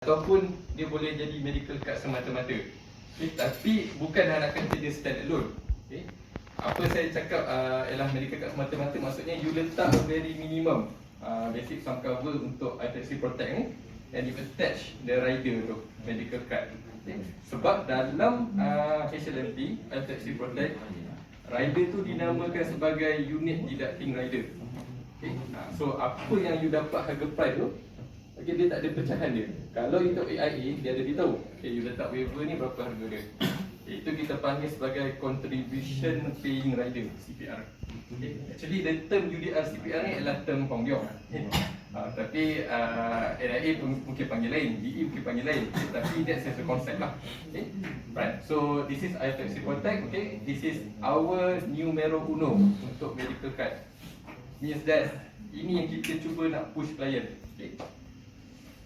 ataupun dia boleh jadi medical card semata-mata. Tapi bukan nak kata dia stand alone. Apa saya cakap ialah medical card semata-mata, maksudnya you letak very minimum basic sum cover untuk iTaxi Protect ni, and you attach the rider tu, medical card. Sebab dalam HLMP iTaxi Protect, rider tu dinamakan sebagai unit deducting rider. So apa yang you dapat harga price tu, dia tak ada pecahan dia. Kalau untuk AIA, dia ada beritahu, you letak waiver ni berapa harga dia. Itu kita panggil sebagai contribution paying rider, CPR. Actually the term UDR CPR ni adalah term Hong Leong. Tapi AIA mungkin panggil lain, DE mungkin panggil lain. Tapi that's the concept lah. Right. So this is iTaxi Protect. This is our numero uno untuk medical card. Means that ini yang kita cuba nak push client.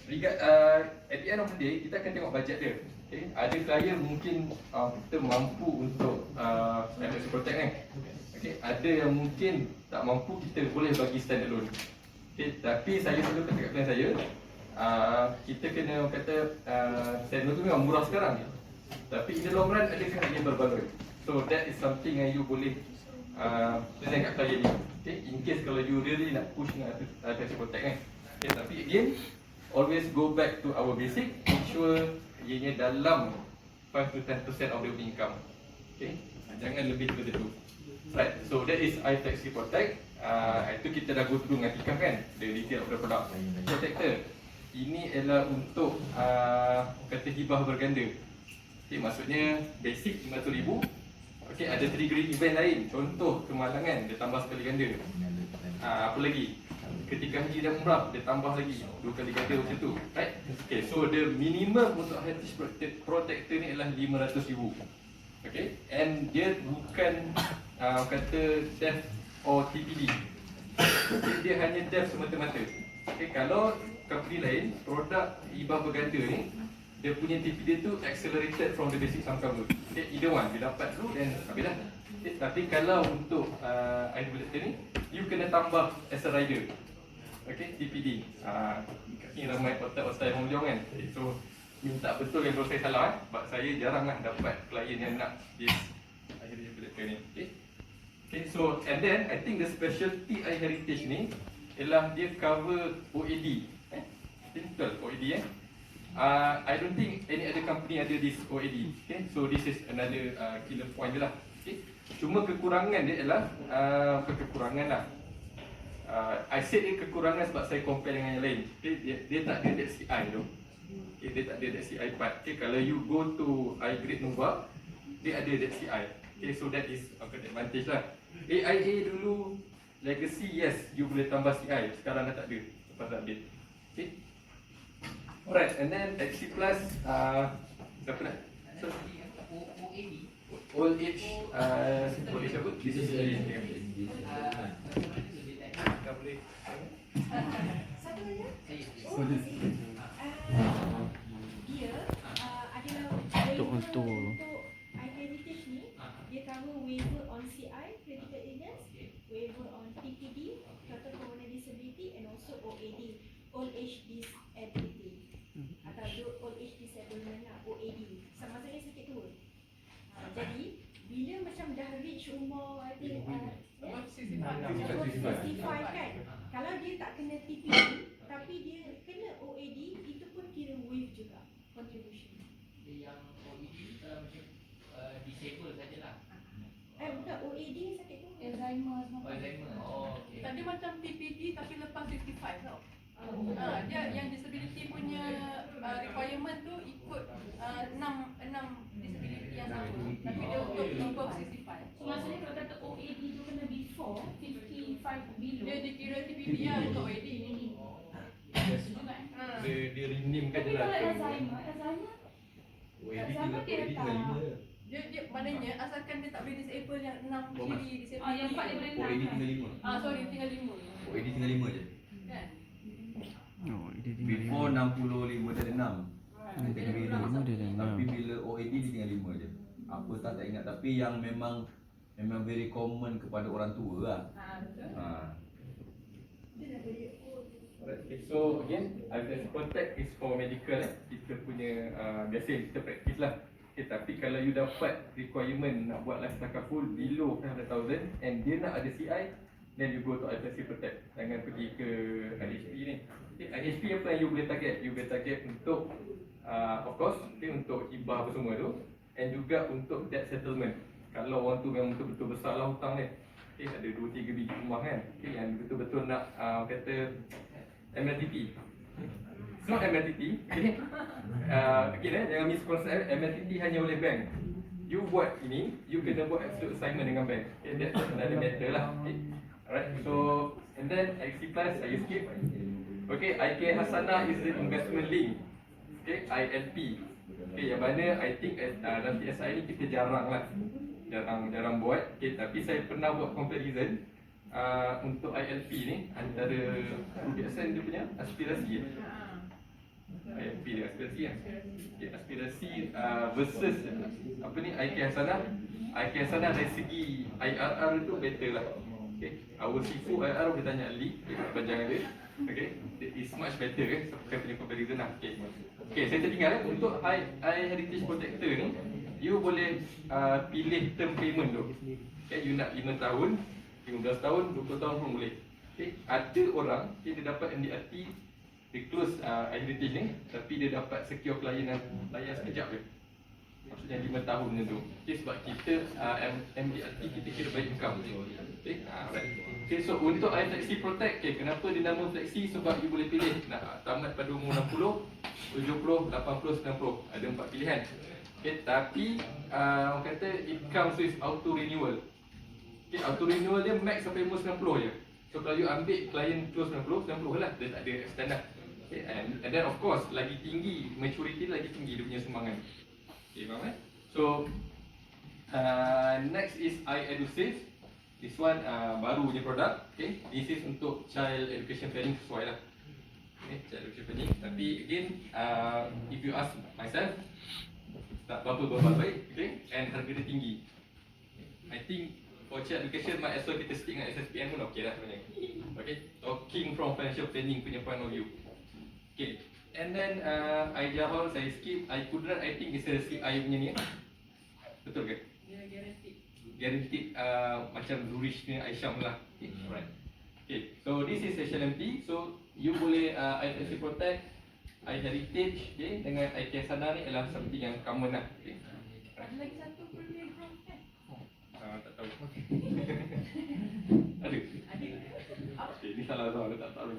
At the end of the day, kita akan tengok budget dia. Ada klien mungkin kita mampu untuk iTaxi Protect ni. Ada yang mungkin tak mampu, kita boleh bagi stand alone. Tapi saya selalu kata kat klien saya, kita kena kata stand alone tu memang murah sekarang, tapi in the long run adakah ia berbaloi. So that is something yang you boleh present kat klien ni. In case kalau you really nak push dengan iTaxi Protect ni. Tapi again, always go back to our basic, make sure ianya dalam 5 to 10% of the income. Jangan lebih daripada tu. Right, so that is iTaxi Protect. Itu kita dah go through dengan Tikam kan, the detail of the product. Protector, ini adalah untuk kata hibah berganda. Maksudnya basic RM500,000. Ada triggering event lain, contoh kemalangan, dia tambah sekali ganda. Apa lagi? Ketika haji dan umrah, dia tambah lagi 2 kali ganda macam tu. Right? So the minimum untuk Heritage Protector ni adalah RM500,000. And dia bukan kata death or TPD. Dia hanya death semata-mata. Kalau company lain, produk hibah berganda ni, dia punya TPD tu accelerated from the basic sum cover. Either one, dia dapat dulu dan habis dah. Tapi kalau untuk ID Protector ni, you kena tambah as a rider. TPD. Ni ramai otak-otak Hong Leong kan. So minta betul yang kalau saya salah, sebab saya jaranglah dapat klien yang nak this ID Protector ni. So and then I think the specialty iHeritage ni ialah dia cover OAD. Betul OAD I don't think any other company ada this OAD. So this is another killer point je lah. Cuma kekurangan dia ialah bukan kekurangan lah. I said dia kekurangan sebab saya compare dengan yang lain. Dia tak ada that CI tu. Dia tak ada that CI part. Kalau you go to iGrade Nova, dia ada that CI. So that is advantage lah. AIA dulu legacy, yes, you boleh tambah CI. Sekarang dah tak ada lepas update. Alright, and then Taxi Plus berapa nak? So, Old age apa? This is satu lagi? Dia adalah untuk iHeritage ni, dia cover waiver on CI, critical illness, waiver on TPD, total permanent disability, and also OAD, old age disability, atau old age disablement lah, OAD. Sama-sama sakit tua. Jadi bila macam dah reach umur I think 65 kan, kalau dia tak kena TPD tapi dia kena OAD, itu pun kira waive juga contribution. Yang OAD kalau macam disable sajalah. Bukan OAD sakit tu Alzheimer. Alzheimer. Oh, okey. Tadi macam TPD tapi lepas 65 tau. Dia yang disability punya requirement tu ikut 6 disability yang sama. Tapi dia untuk above 65. So maksudnya kalau kata OAD tu kena before 55 below. Dia dikira TPD lah untuk OAD. Dia rename kan Tapi je lah. kalau Alzheimer dia letak. Dia maknanya asalkan dia tak boleh disable yang 6 kiri disability. Yang 4 dia boleh letak. OAD tinggal 5. Sorry tinggal 5. OAD tinggal 5 je. Kan? Before 65 dia ada 6. Dia tinggal 5 dia ada 6. Tapi bila OAD dia tinggal 5 je. Apa tak ingat, tapi yang memang very common kepada orang tua lah. Betul. dia dah boleh Alright, okay. So again, IFSC Protect is for medical kita punya biasa kita practice lah. Okay, tapi kalau you dapat requirement nak buat life cycle full below 500,000 and dia nak ada CI, then you go to IFSC Protect. Jangan pergi ke IHP ni. Okay, IHP apa yang you boleh target? You boleh target untuk of course, okay, untuk hibah apa semua tu, and juga untuk debt settlement. Kalau orang tu memang betul-betul besar lah hutang ni, okay, ada 2-3 biji rumah kan, okay, yang betul-betul nak kata MLTT. It's not MLTT, okay. Jangan misconcept MLTT hanya oleh bank. You buat ini, you kena buat absolute assignment dengan bank. Okay, that's another matter lah. Okay. Alright, so and then XC Plus saya skip. Okay, IK Hasanah is the investment link. Okay, ILP. Okay, yang mana I think nanti SI ni kita jarang lah, jarang buat. Okay, tapi saya pernah buat comparison untuk ILP ni antara biasa dia punya aspirasi. ILP dia aspirasi kan. Okay, aspirasi versus apa ni IK Hasanah. IK Hasanah dari segi IRR tu better lah. Okay, our Sifu IRR boleh tanya Ali, panjangan dia. Okay, it is much better kan, saya punya comparison lah. Okay, okay, saya tertinggal untuk iHeritage Protector ni, you boleh pilih term payment tu. Okay, you nak 5 tahun, 15 tahun, 20 tahun pun boleh. Okay, ada orang dia dapat MDRT, dia close iHeritage ni, tapi dia dapat secure client yang layar sekejap je. Maksudnya 5 tahun macam tu. Okay, sebab kita MDRT kita kira by income. Okay, right. Okay, so untuk iFlexi Protect, okay, kenapa dia nama Flexi? Sebab you boleh pilih nak tamat pada umur 60, 70, 80, 90. Ada 4 pilihan. Okay, tapi orang kata it comes with auto renewal. Okay, auto renewal dia max sampai umur 90 je. So kalau you ambil client close 90, 90 lah, dia tak ada extend lah. Okay, and then of course lagi tinggi maturity lagi tinggi dia punya sumbangan. Okay, faham eh? So next is iEduSave. This one baru punya produk. Okay, this is untuk child education planning sesuai lah. Okay, child education planning. Tapi again, if you ask myself, tak berapa baik, okay, and harga dia tinggi. I think for child education might as well kita stick dengan SSPN pun okay lah sebenarnya. Okay, talking from financial planning punya point of view. Okay, and then iJahol saya skip. iKudrat I think is a CI punya ni. Betul ke? Dia guaranteed. Guaranteed macam Zurich ni Aisyam lah. Okay, alright. Okay, so this is HLMT. So you boleh IFSC Protect, iHeritage, okay, dengan IK Hasanah ni adalah something yang common lah. Okay. Ada lagi satu Premier Group kan? Tak tahu. Ada? Ada. Okay, ni salah aku tak tahu.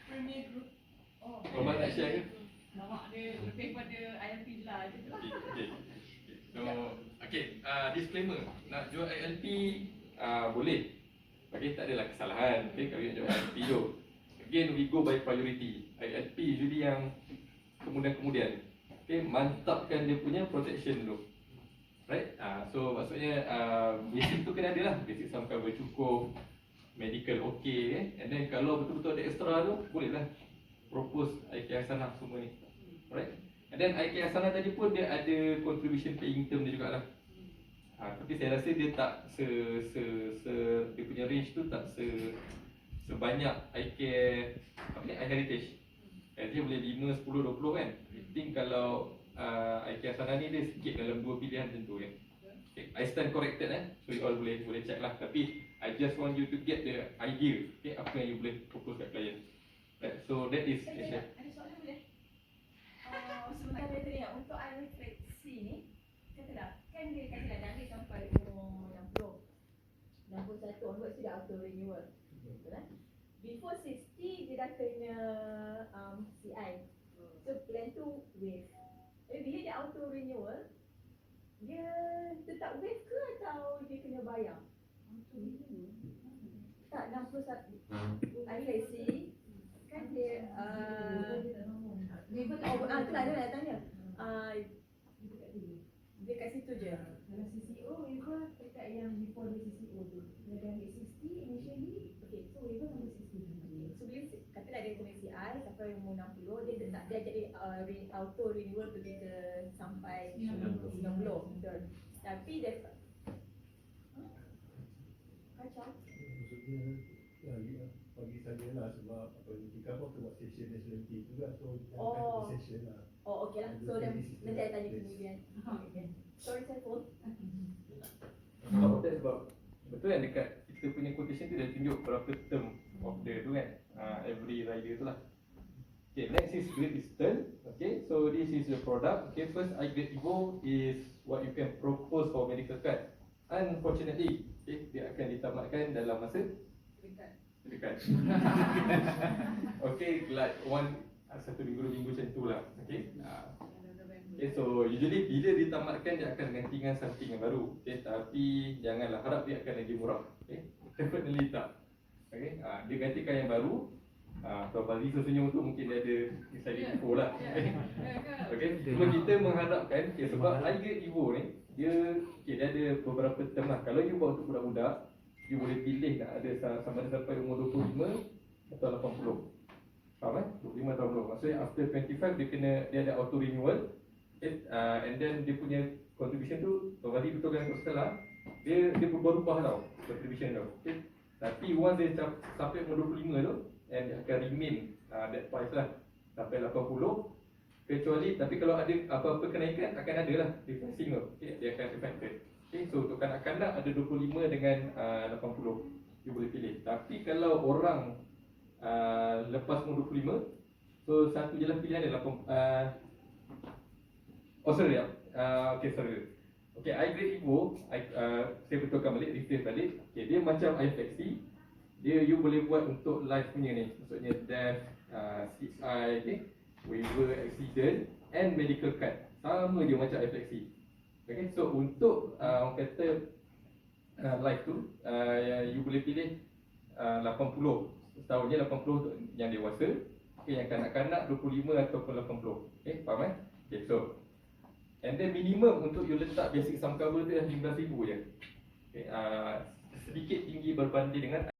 Premier Group. Oh. Korang nak share ke? Nama dia lebih pada ILP lah. Okay, okay. So, okay, disclaimer, nak jual ILP boleh. Okay, tak adalah kesalahan. Okay, kalau nak jual ILP tu. Again, we go by priority. ILP usually yang kemudian-kemudian. Okay, mantapkan dia punya protection tu. Right? So maksudnya basic tu kena ada lah. Basic sum cover cukup, medical okay, and then kalau betul-betul ada extra tu, boleh lah propose IK Hasanah semua ni. Alright? And then IK Hasanah tadi pun dia ada contribution paying term dia jugalah. Tapi saya rasa dia tak dia punya range tu tak sebanyak IK apa ni, iHeritage. Dia boleh 5, 10, 20 kan. I think kalau IK Hasanah ni dia sikit dalam 2 pilihan macam tu kan. Okay, I stand corrected so you all boleh check lah. Tapi I just want you to get the idea, okay, apa yang you boleh propose kat client. Right, so that is Saya ada soalan boleh? Sebentar saya tanya, untuk iFlexi ni, katalah, kan dia katalah dah sampai umur 60, 61 onwards dia dah auto renewal. Betul kan? Before 60 dia dah kena CI. So plan tu wave. Bila dia auto renewal, dia tetap wave ke atau dia kena bayar? Tak, 61 iFlexi kan dia waiver tak over, itulah dia nak tanya. Dia kat situ je. Kalau CCO waiver dekat yang before the CCO tu. Dia dah hit 60 initially. Okay, so waiver sampai 60. So bila katalah dia kena CI sampai umur 60, dia tak dia jadi auto renewal tu dia sampai 90. Betul. Tapi dia kacau. Maksudnya bagi saya lah sebab juga, so kita akan Oh. ada session lah. Oh, okey lah. So, nanti saya tanya kemudian. Okay. Sorry, saya phone. Sebab that's sebab betul yang dekat kita punya quotation tu dah tunjuk berapa term of the tu kan, every rider tu lah. Okay, next is Great Eastern. Okay, so this is the product. Okay, first iGreat Evo is what you can propose for medical card. Unfortunately, okay, dia akan ditamatkan dalam masa dekat. Okay, like satu minggu 2 minggu macam tu lah. Okay. Okay, so usually bila ditamatkan dia akan ganti dengan something yang baru. Okay, tapi janganlah harap dia akan lagi murah. Okay, definitely tak. Okay, dia gantikan yang baru. Kalau Fazli senyum tu mungkin dia ada inside info lah. Okay, cuma kita mengharapkan sebab iGreat Evo ni dia ada beberapa term lah. Kalau you buat untuk budak-budak, you boleh pilih nak ada sama ada sampai umur 25 atau 80. Faham kan? 25 atau 80. Maksudnya after 25 dia ada auto renewal. Okay, and then dia punya contribution tu Fazli betulkan untuk setelah dia berubah-ubah tau contribution tu. Okay. Tapi once dia sampai umur 25 tu, and dia akan remain that price lah sampai 80. Kecuali tapi kalau ada apa-apa kenaikan akan ada lah repricing tu. Okay, dia akan affected. Okay, so untuk kanak-kanak ada 25 dengan 80 you boleh pilih. Tapi kalau orang lepas umur 25, so satu je lah pilihan dia 8 sorry. Sorry. Okay, iGreat Evo, saya betulkan balik, rephrase balik. Okay, dia macam iFlexi. You boleh buat untuk live punya ni. Maksudnya death, CI, okay, waiver, accident and medical card. Sama je macam iFlexi. Okay, so untuk orang kata live tu, you boleh pilih 80. Setahunnya 80 yang dewasa. Okay, yang kanak-kanak 25 ataupun 80. Okay, faham kan? Okay, so and then minimum untuk you letak basic sum cover tu dah 15,000 je. Okay, sedikit tinggi berbanding dengan